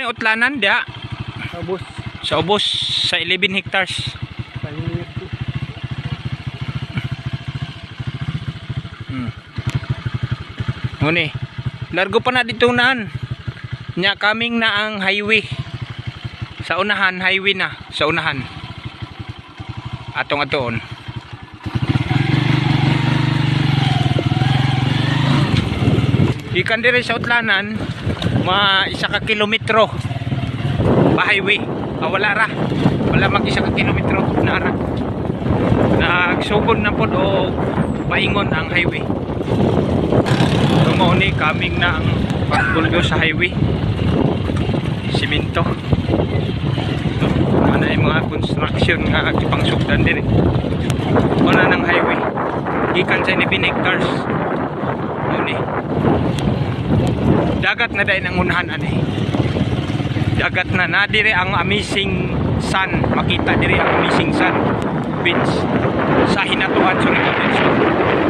utlanan dia Tapos, sa ubos sa 11 hectares. pahingi ko. Nguni. Largo pa na dito naan. Nya kaming na ang highway. Sa unahan highway na sa unahan. Atong atoon. Ikan dire sa utlanan, isa ka kilometro pa highway. Wala ra. Wala mag isa ka kilometro na ra. Nagsugod na pod o paingon ang highway. Tumo ni kaming na ang pagbulyo sa highway. Simento. Ano yung mga construction nga ipangsugdan din. Una ng highway. Gikan sa 11 hectares. Uni. Dagat na dahil ang unahan ani. Dagat na dire ang amazing sun. Makita dire ang amazing sun beach sa Hinatuan Surigao del Sur.